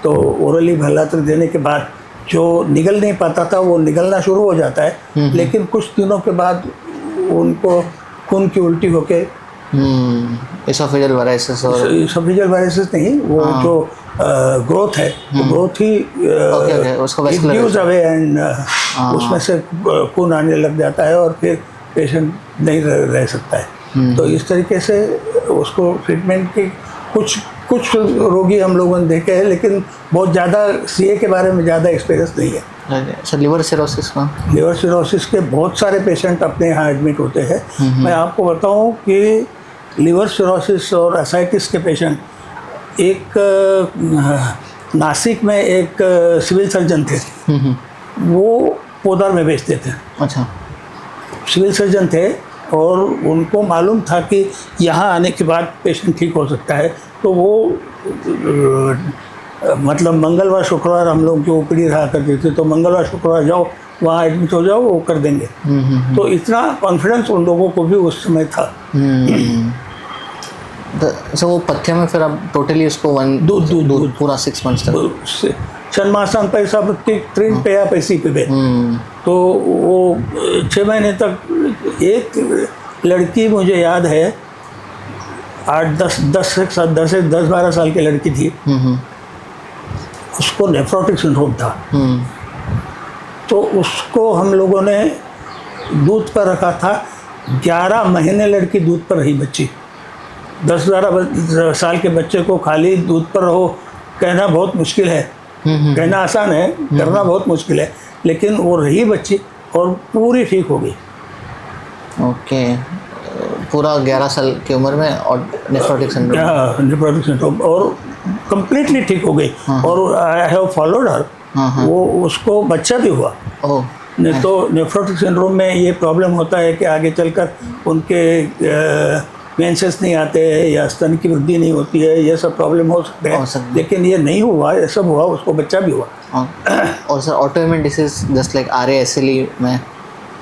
S1: तो ओरली भल्ला तक देने के बाद जो निगल नहीं पाता था वो निगलना शुरू हो जाता है, लेकिन कुछ दिनों के बाद उनको खून की उल्टी होके
S2: इसोफेजियल वायरसेस, और
S1: इसोफेजियल वायरसेस नहीं, वो जो ग्रोथ है वो growth he reduce away and उसमें से खून आने लग जाता है और फिर पेशेंट नहीं रह सकता है। तो इस तरीके से उसको ट्रीटमेंट की कुछ रोगी हम लोगों ने देखे हैं, लेकिन बहुत ज़्यादा सीए के बारे में ज़्यादा एक्सपीरियंस नहीं है।
S2: अच्छा, लिवर सिरोसिस का?
S1: लिवर सिरोसिस के बहुत सारे पेशेंट अपने यहाँ एडमिट होते हैं। मैं आपको बताऊँ कि लिवर सिरोसिस और एसाइटिस के पेशेंट एक नासिक में एक सिविल सर्जन थे, वो पोदार में बेचते थे।
S2: अच्छा।
S1: सिविल सर्जन थे और उनको मालूम था कि यहाँ आने के बाद पेशेंट ठीक हो सकता है, तो वो मतलब मंगलवार शुक्रवार हम लोग जो ओपीडी रहा करते थे, तो मंगलवार शुक्रवार जाओ, वहाँ एडमिट हो जाओ, वो कर देंगे। तो इतना कॉन्फिडेंस उन लोगों को भी उस समय था।
S2: तो वो पथ्य में फिर अब टोटली उसको दूध पूरा 6 months तक
S1: षण्मासान पैसा प्रत्येक ट्रेन पे या पैसे पे तो वो 6 महीने तक। एक लड़की मुझे याद है 10-12 साल की लड़की थी, उसको नेफ्रोटिक सिंड्रोम था। तो उसको हम लोगों ने दूध पर रखा था, 11 महीने लड़की दूध पर रही बच्ची। 10-12 साल के बच्चे को खाली दूध पर रहो कहना बहुत मुश्किल है, कहना आसान है, करना बहुत मुश्किल है, लेकिन वो रही बच्ची और पूरी ठीक हो गई।
S2: ओके, पूरा 11 साल की उम्र में और नेफ्रोटिक
S1: सिंड्रोम और कंप्लीटली ठीक हो गई। और आई हैव फॉलोड हर, वो उसको बच्चा भी हुआ। नहीं तो नेफ्रोटिक सिंड्रोम में ये प्रॉब्लम होता है कि आगे चलकर उनके मेंसेस नहीं आते हैं या स्तन की वृद्धि नहीं होती है, ये सब प्रॉब्लम हो सकते हैं, लेकिन ये नहीं हुआ, ये सब हुआ, उसको बच्चा भी हुआ।
S2: और sir autoimmune disease just like RA-SLE में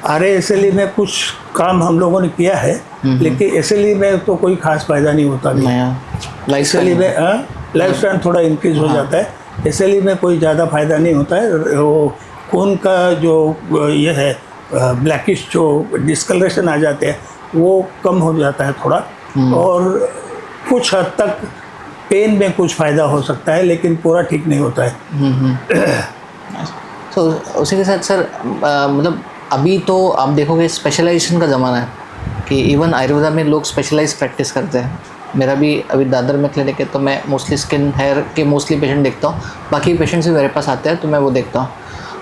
S1: RA-SLE में कुछ काम हम लोगों ने किया है, लेकिन SLE में तो कोई खास फायदा नहीं होता। SLE में लाइफ स्पैन थोड़ा इंक्रीज हो जाता है, SLE में कोई ज़्यादा फायदा नहीं होता है। वो खून का जो ये है ब्लैकिश जो डिस्कलरेशन आ जाते हैं वो कम हो जाता है थोड़ा, और कुछ हद तक पेन में कुछ फ़ायदा हो सकता है, लेकिन पूरा ठीक नहीं होता है।
S2: तो उसी के साथ सर मतलब अभी तो आप देखोगे स्पेशलाइजेशन का ज़माना है कि इवन आयुर्वेदा में लोग स्पेशलाइज प्रैक्टिस करते हैं। मेरा भी अभी दादर में क्लिनिक है, तो मैं मोस्टली स्किन हेयर के मोस्टली पेशेंट देखता हूँ, बाकी पेशेंट्स भी मेरे पास आते हैं तो मैं वो देखता हूँ।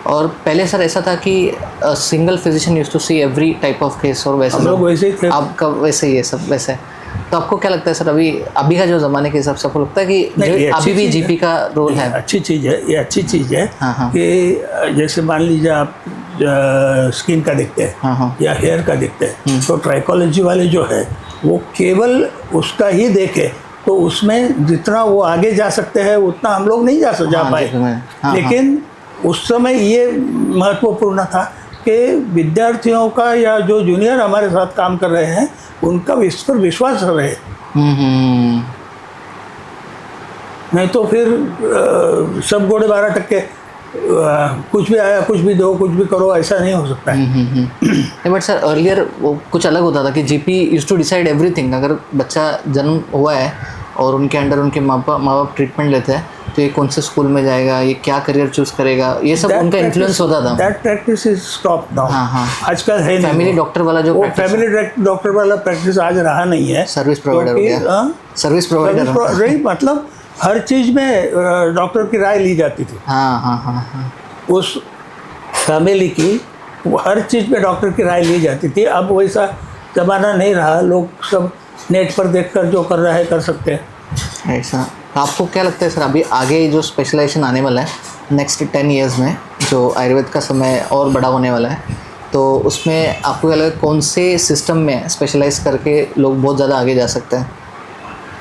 S2: और पहले सर ऐसा था कि single physician used to see every type of case, और वैसे
S1: लोग वैसे ही थे,
S2: आपका वैसे ही है सब वैसे। तो आपको क्या लगता है सर अभी का जो ज़माने के हिसाब से आपको लगता है कि अभी भी जीपी का रोल है?
S1: अच्छी चीज़ है, ये अच्छी चीज़ है कि जैसे मान लीजिए आप स्किन का देखते हैं या हेयर का देखते हैं, तो ट्राइकोलॉजी वाले जो है वो केवल उसका ही देखे, तो उसमें जितना वो आगे जा सकते हैं उतना हम लोग नहीं जा पाए। लेकिन उस समय ये महत्वपूर्ण था कि विद्यार्थियों का या जो जूनियर हमारे साथ काम कर रहे हैं उनका इस पर विश्वास रहे। नहीं तो फिर सब घोड़े 12 टक्के, कुछ भी आया कुछ भी दो कुछ भी करो, ऐसा नहीं हो सकता है।
S2: बट सर अर्लियर वो कुछ अलग होता था कि GP used to decide everything. अगर बच्चा जन्म हुआ है और उनके अंडर उनके माँ बाप ट्रीटमेंट लेते हैं, तो ये कौन से स्कूल में जाएगा, ये क्या करियर चूज करेगा, ये सब उनका इन्फ्लुएंस होता था।
S1: That practice is stop now. आजकल है
S2: फैमिली डॉक्टर वाला जो
S1: फैमिली डॉक्टर वाला प्रैक्टिस आज रहा नहीं है।
S2: सर्विस प्रोवाइडर हो गया। सर्विस प्रोवाइडर
S1: रही, मतलब हर चीज़ में डॉक्टर की राय ली जाती थी। उस फैमिली की हर चीज़ में डॉक्टर की राय ली जाती थी। अब वैसा ज़माना नहीं रहा, लोग सब नेट पर देखकर जो कर रहा है कर सकते हैं।
S2: ऐसा आपको क्या लगता है सर अभी आगे जो स्पेशलाइजेशन आने वाला है नेक्स्ट 10 years में, जो आयुर्वेद का समय और बड़ा होने वाला है, तो उसमें आपको क्या लगता है कौन से सिस्टम में स्पेशलाइज करके लोग बहुत ज़्यादा आगे जा सकते हैं?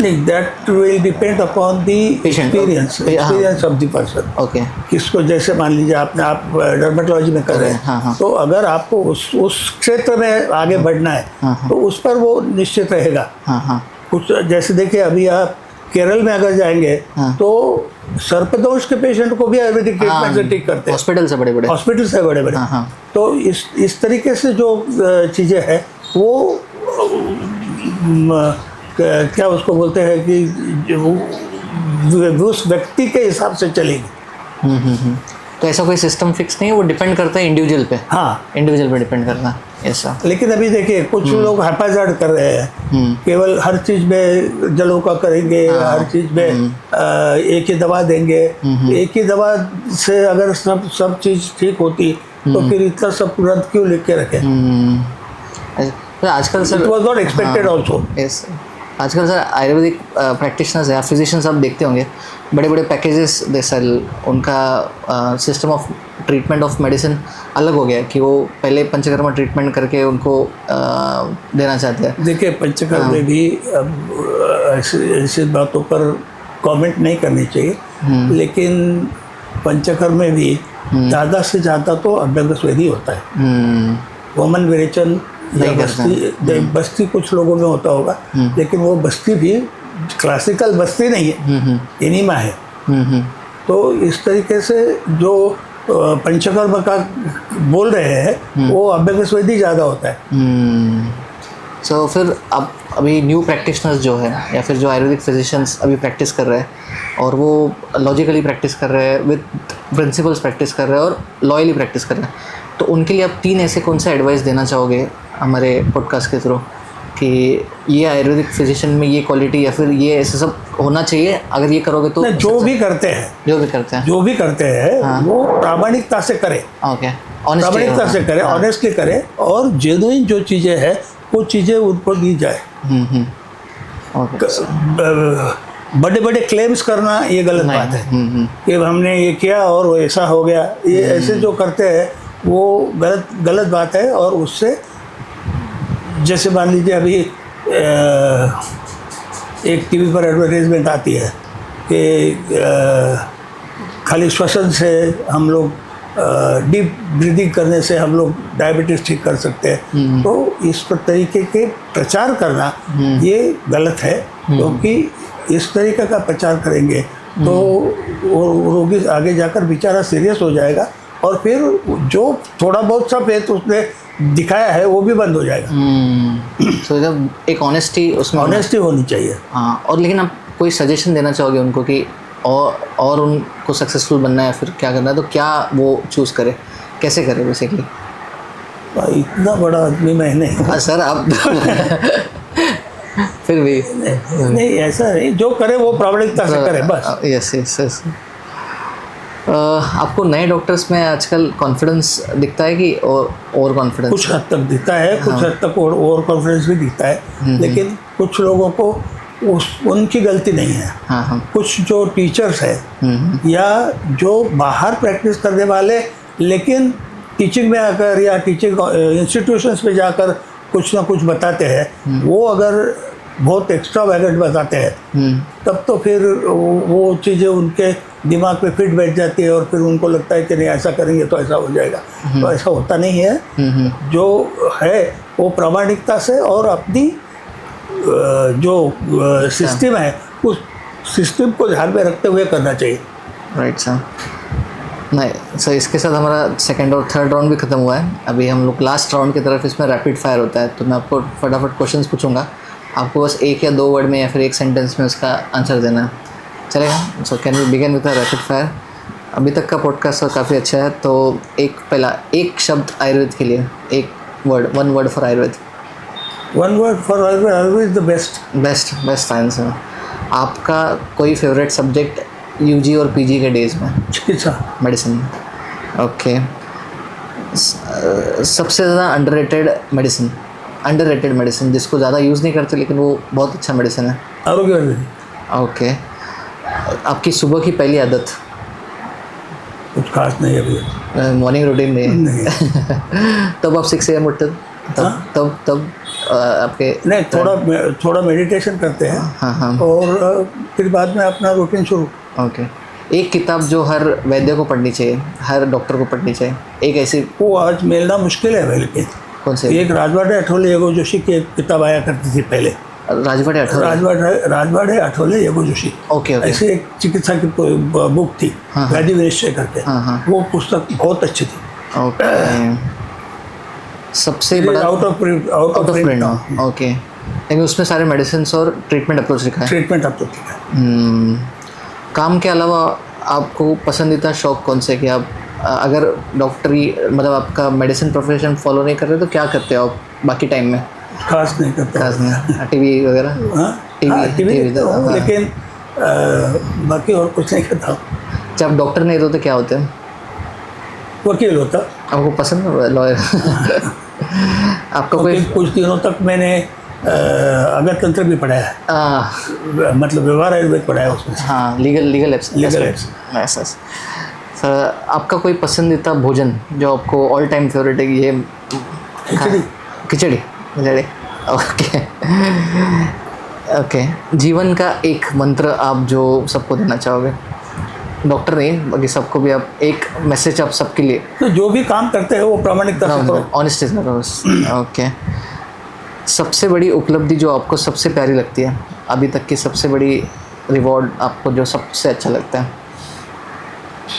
S1: नहीं, that will depend upon the experience of the person.
S2: Okay,
S1: किसको, जैसे मान लीजिए आप डर्मेटोलॉजी में कर रहे हैं, तो अगर आपको उस क्षेत्र में आगे बढ़ना है तो उस पर वो निश्चित रहेगा। कुछ जैसे देखिए अभी आप केरल में अगर जाएंगे तो सर्पदोष के पेशेंट को भी आयुर्वेदिक ट्रीटमेंट से ठीक करते हैं, हॉस्पिटल से बड़े बड़े। तो इस तरीके से जो चीज़ें हैं वो क्या उसको बोलते हैं कि उस व्यक्ति के हिसाब से चलेगी।
S2: तो ऐसा कोई सिस्टम फिक्स नहीं है, वो डिपेंड करता है इंडिविजुअल पे। इंडिविजुअल पे डिपेंड करता है ऐसा।
S1: लेकिन अभी देखिए कुछ लोग हैपाजार्ड कर रहे हैं, केवल हर चीज़ में जलों का करेंगे, हर चीज़ में एक ही दवा देंगे। एक ही दवा से अगर सब चीज़ ठीक होती तो फिर इतना सब तुरंत क्यों लिख के रखें?
S2: तो आजकल sir
S1: it was not expected also.
S2: Yes, आजकल सर आयुर्वेदिक प्रैक्टिशनर्स या फिजिशियंस आप देखते होंगे, बड़े बड़े पैकेजेस दे सेल, उनका system of treatment of medicine अलग हो गया कि वो पहले पंचकर्मा ट्रीटमेंट करके उनको देना चाहते हैं।
S1: देखिए पंचकर्म में भी अब ऐसी बातों पर कमेंट नहीं करनी चाहिए, लेकिन पंचकर्म में भी ज़्यादा से ज़्यादा तो अभ्यंग स्वेदी होता है। वमन विरेचन या बस्ती कुछ लोगों में होता होगा, लेकिन वो बस्ती भी क्लासिकल बस्ती नहीं है, एनीमा है। तो इस तरीके से जो पंचकर्म का बोल रहे हैं वो अभ्यंग स्वेदी ज़्यादा होता है।
S2: सो फिर अब अभी न्यू प्रैक्टिशनर्स जो है या फिर जो आयुर्वेदिक फिजिशियंस अभी प्रैक्टिस कर रहे हैं और वो लॉजिकली प्रैक्टिस कर रहे हैं, विद प्रिंसिपल्स प्रैक्टिस कर रहे हैं और लॉयली प्रैक्टिस कर रहे हैं, तो उनके लिए आप 3 ऐसे कौन सा एडवाइस देना चाहोगे हमारे पॉडकास्ट के थ्रू कि ये आयुर्वेदिक फिजिशियन में ये क्वालिटी या फिर ये ऐसे सब होना चाहिए, अगर ये करोगे तो
S1: जो भी करते हैं वो प्रामाणिकता से करें।
S2: ओके,
S1: प्रामाणिकता से करें, ऑनेस्टली करें और जेन्युइन जो चीज़ें हैं वो चीज़ें उनको दी जाए। बड़े बड़े क्लेम्स करना ये गलत बात है कि हमने ये किया और वो ऐसा हो गया, ये ऐसे जो करते हैं वो गलत बात है। और उससे जैसे मान लीजिए अभी एक टीवी पर एडवर्टाइजमेंट आती है कि खाली श्वसन से हम लोग डीप ब्रीदिंग करने से हम लोग डायबिटीज़ ठीक कर सकते हैं। तो इस तरीके के प्रचार करना ये गलत है, क्योंकि इस तरीके का प्रचार करेंगे तो वो रोगी आगे जाकर बेचारा सीरियस हो जाएगा और फिर जो थोड़ा बहुत सा फेथ उसने दिखाया है वो भी बंद हो जाएगा।
S2: तो जब एक ऑनेस्टी उसमें
S1: होनी चाहिए।
S2: हाँ, और लेकिन आप कोई सजेशन देना चाहोगे उनको कि और उनको सक्सेसफुल बनना है फिर क्या करना है, तो क्या वो चूज़ करे, कैसे करे बेसिकली?
S1: इतना बड़ा आदमी मैं नहीं।
S2: सर आप फिर भी
S1: नहीं ऐसा नहीं, जो करे वो प्रामाणिकता से करे बस।
S2: यस। आपको नए डॉक्टर्स में आजकल कॉन्फिडेंस दिखता है कि और कॉन्फिडेंस?
S1: कुछ हद तक दिखता है, कुछ हद तक और कॉन्फिडेंस भी दिखता है, लेकिन कुछ लोगों को उनकी गलती नहीं है। कुछ जो टीचर्स हैं या जो बाहर प्रैक्टिस करने वाले लेकिन टीचिंग में आकर या टीचिंग इंस्टीट्यूशंस में जाकर कुछ ना कुछ बताते हैं, वो अगर बहुत एक्स्ट्रा वैगेंट बताते हैं तब तो फिर वो चीज़ें उनके दिमाग पे फिट बैठ जाती है और फिर उनको लगता है कि नहीं ऐसा करेंगे तो ऐसा हो जाएगा। तो ऐसा होता नहीं है। जो है वो प्रामाणिकता से और अपनी जो सिस्टम है उस सिस्टम को ध्यान में रखते हुए करना चाहिए।
S2: Right sir. नहीं सर, इसके साथ हमारा सेकंड और थर्ड राउंड भी ख़त्म हुआ है। अभी हम लोग लास्ट राउंड की तरफ, इसमें रैपिड फायर होता है, तो मैं आपको फटाफट क्वेश्चंस पूछूंगा, आपको बस 1 या 2 वर्ड में या फिर 1 सेंटेंस में उसका आंसर देना है, चलेगा? So can we begin with rapid fire? अभी तक का पॉडकास्ट सर काफ़ी अच्छा है, तो एक शब्द आयुर्वेद के लिए, one word for Ayurveda.
S1: One word for Ayurveda is the
S2: best answer. आपका कोई फेवरेट सब्जेक्ट यूजी और पीजी के डेज में?
S1: चिकित्सा,
S2: मेडिसिन। ओके। सबसे ज़्यादा अंडररेटेड मेडिसिन जिसको ज़्यादा यूज़ नहीं करते लेकिन वो बहुत अच्छा मेडिसिन है?
S1: आरोग्य।
S2: ओके। आपकी सुबह की पहली आदत?
S1: कुछ खास नहीं अभी।
S2: मॉर्निंग रूटीन नहीं? तब आप 6 AM उठते? तब आपके
S1: नहीं, थोड़ा मेडिटेशन करते हैं।
S2: हाँ।
S1: और फिर बाद में अपना रूटीन शुरू।
S2: ओके। एक किताब जो हर वैद्य को पढ़नी चाहिए, हर डॉक्टर को पढ़नी चाहिए, एक ऐसी?
S1: वो आज मिलना मुश्किल है बल्कि।
S2: कौन से?
S1: एक राजवाड़े अठोले येगो जोशी की एक किताब आया करती थी पहले। राजवाड़े अठोले येगो जोशी।
S2: ओके।
S1: ऐसे एक चिकित्सा की बुक थी, व्याधि विनिश्चय करके। वो पुस्तक बहुत अच्छी थी।
S2: ओके। सबसे बड़ा
S1: आउट ऑफ प्रिंट।
S2: ओके। लेकिन उसमें सारे मेडिसिन और ट्रीटमेंट अप्रोच लिखा है। काम के अलावा आपको पसंदीदा शौक कौन से, कि आप अगर डॉक्टरी मतलब आपका मेडिसिन प्रोफेशन फॉलो नहीं कर रहे तो क्या करते हो आप बाकी टाइम में?
S1: खास नहीं करते।
S2: टीवी वगैरह?
S1: टीवी लेकिन बाकी और कुछ नहीं करता।
S2: जब आप डॉक्टर नहीं होते क्या होते हैं?
S1: वकील होता।
S2: आपको पसंद है लॉयर? आपका कोई?
S1: कुछ दिनों तक मैंने अगत तंत्र भी पढ़ा है, मतलब व्यवहार आयुर्वेद पढ़ा है उसमें।
S2: हाँ, लीगल एप्स। ऐसा सर, आपका कोई पसंदीदा भोजन जो आपको ऑल टाइम फेवरेट है? ये खिचड़ी। Okay okay. जीवन का एक मंत्र आप जो सबको देना चाहोगे? डॉक्टर नहीं, बाकी सबको भी आप एक मैसेज आप सबके लिए।
S1: तो जो भी काम करते हैं वो प्रामाणिकता से करो,
S2: ऑनेस्टी से करो। ओके। सबसे बड़ी उपलब्धि जो आपको सबसे प्यारी लगती है अभी तक की, सबसे बड़ी रिवॉर्ड आपको जो सबसे अच्छा लगता है?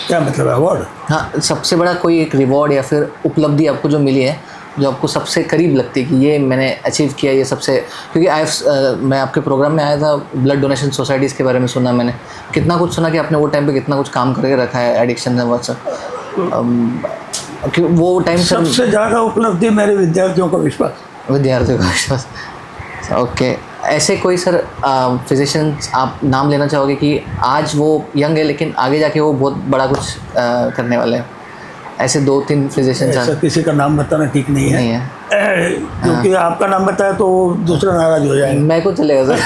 S1: क्या मतलब अवार्ड?
S2: हाँ, सबसे बड़ा कोई एक रिवॉर्ड या फिर उपलब्धि आपको जो मिली है, जो आपको सबसे करीब लगती है कि ये मैंने अचीव किया, ये सबसे। क्योंकि मैं आपके प्रोग्राम में आया था, ब्लड डोनेशन सोसाइटीज़ के बारे में सुना मैंने, कितना कुछ सुना कि आपने वो टाइम पे कितना कुछ काम करके रखा है एडिक्शन में बहुत सा। वो टाइम
S1: सबसे ज़्यादा उपलब्धि मेरे विद्यार्थियों का विश्वास।
S2: ओके। ऐसे कोई सर फिजिशियंस आप नाम लेना चाहोगे कि आज वो यंग है लेकिन आगे जाके वो बहुत बड़ा कुछ करने वाले हैं? ऐसे 2-3 फिजिशियंस।
S1: ऐसा किसी का नाम बताना ठीक नहीं है, क्योंकि आपका नाम बताया तो दूसरा नाराज हो जाएगा।
S2: मैं को चलेगा सर।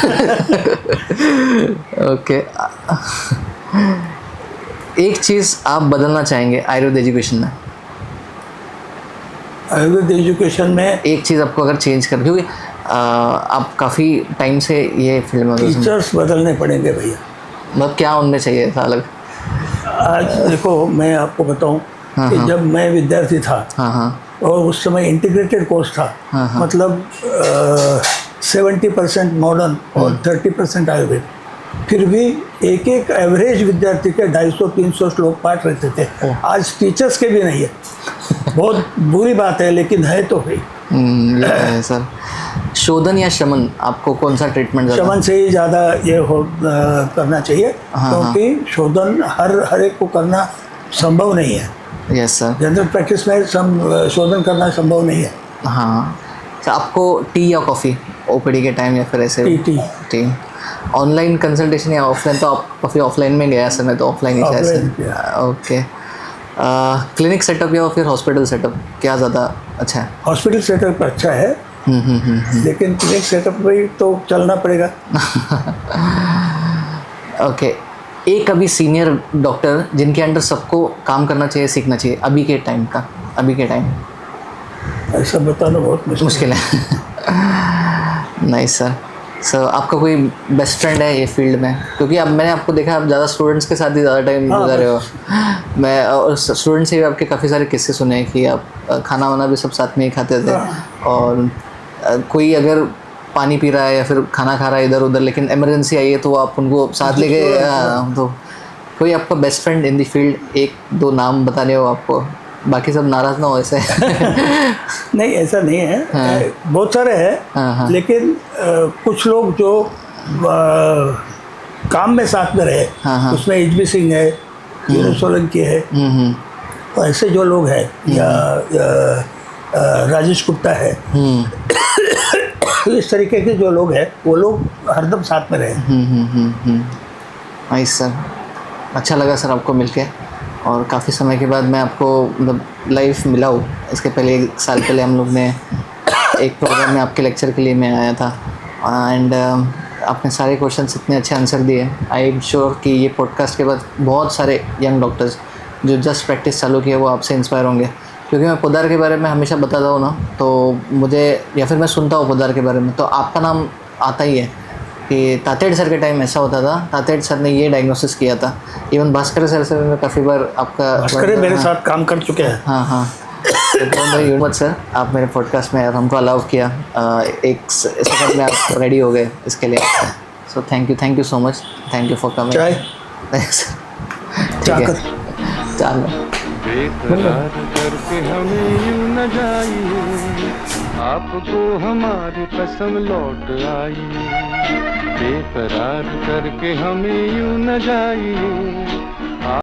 S2: ओके। एक चीज़ आप बदलना चाहेंगे आयुर्वेद एजुकेशन में?
S1: आयुर्वेद एजुकेशन में
S2: एक चीज़ आपको अगर चेंज कर, क्योंकि आप काफ़ी टाइम से ये फील्ड में,
S1: टीचर्स बदलने पड़ेंगे भैया।
S2: मतलब क्या उनमें चाहिए था अलग?
S1: आज देखो, मैं आपको बताऊं कि जब मैं विद्यार्थी था, और उस समय इंटीग्रेटेड कोर्स था, मतलब 70% मॉडर्न और 30% आयुर्वेद, फिर भी एक एवरेज विद्यार्थी के 250-300 श्लोक पाठ रहते थे। आज टीचर्स के भी नहीं है। बहुत बुरी बात है, लेकिन है तो है।
S2: ये है सर। शोधन या शमन, आपको कौन सा ट्रीटमेंट?
S1: शमन से ही ज़्यादा ये करना चाहिए, क्योंकि शोधन हर एक को करना संभव नहीं है।
S2: Yes sir.
S1: जनरल प्रैक्टिस में शोधन करना संभव नहीं है।
S2: हाँ। तो आपको टी या कॉफ़ी ओपीडी के टाइम, या फिर ऐसे? टी। ऑनलाइन कंसल्टेशन या ऑफलाइन? तो आप काफ़ी ऑफलाइन में गया सर, मैं तो ऑफलाइन ही गया। ओके। क्लिनिक सेटअप या फिर हॉस्पिटल सेटअप, क्या ज़्यादा अच्छा है?
S1: हॉस्पिटल सेटअप अच्छा है, लेकिन क्लिनिक सेटअप में तो चलना पड़ेगा।
S2: ओके। एक अभी सीनियर डॉक्टर जिनके अंडर सबको काम करना चाहिए, सीखना चाहिए अभी के टाइम का, अभी के टाइम?
S1: ऐसा बताना बहुत
S2: मुश्किल है। Nice sir. सर, आपका कोई बेस्ट फ्रेंड है ये फील्ड में? क्योंकि अब मैंने आपको देखा, आप ज़्यादा स्टूडेंट्स के साथ ही ज़्यादा टाइम गुजारे हो। मैं और स्टूडेंट से भी आपके काफ़ी सारे किस्से सुने हैं कि आप खाना वाना भी सब साथ में ही खाते थे, और कोई अगर पानी पी रहा है या फिर खाना खा रहा है इधर उधर, लेकिन इमरजेंसी आई है तो आप उनको साथ लेके। तो कोई आपका best friend in the field, 1-2 नाम बताने हो आपको, बाकी सब नाराज़ ना हो ऐसे?
S1: नहीं, ऐसा नहीं है। बहुत सारे हैं, लेकिन कुछ लोग जो काम में साथ में रहे, उसमें HB सिंह है, हीरो सोलंकी है, तो ऐसे जो लोग हैं, या राजेश गुप्ता है, इस तरीके के जो लोग हैं, वो लोग हरदम साथ में रहे।
S2: Nice sir. अच्छा लगा सर आपको मिलके, और काफ़ी समय के बाद मैं आपको मतलब लाइव मिला हूँ। इसके पहले 1 साल पहले हम लोग ने एक प्रोग्राम में आपके लेक्चर के लिए मैं आया था, एंड आपने सारे क्वेश्चंस इतने अच्छे आंसर दिए। आई एम श्योर कि ये पॉडकास्ट के बाद बहुत सारे यंग डॉक्टर्स जो जस्ट प्रैक्टिस चालू किए वो आपसे इंस्पायर होंगे। क्योंकि मैं पोद्दार के बारे में हमेशा बताता हूँ ना, तो मुझे, या फिर मैं सुनता हूँ पोद्दार के बारे में, तो आपका नाम आता ही है कि तातेड़ सर के टाइम ऐसा होता था, तातेड़ सर ने ये डायग्नोसिस किया था। इवन भास्कर सर से मैं काफ़ी बार आपका,
S1: भास्कर मेरे साथ काम कर चुके हैं।
S2: हाँ। तो बहुत सर, आप मेरे पॉडकास्ट में हमको अलाउ किया, 1 सेकंड में आप रेडी हो गए इसके लिए। So thank you so much, thank you for coming. Thanks. चलो।
S4: बेकरार करके हमें यूं न जाइए, आपको हमारी कसम लौट आई। बेकरार करके हमें यूं न जाइए,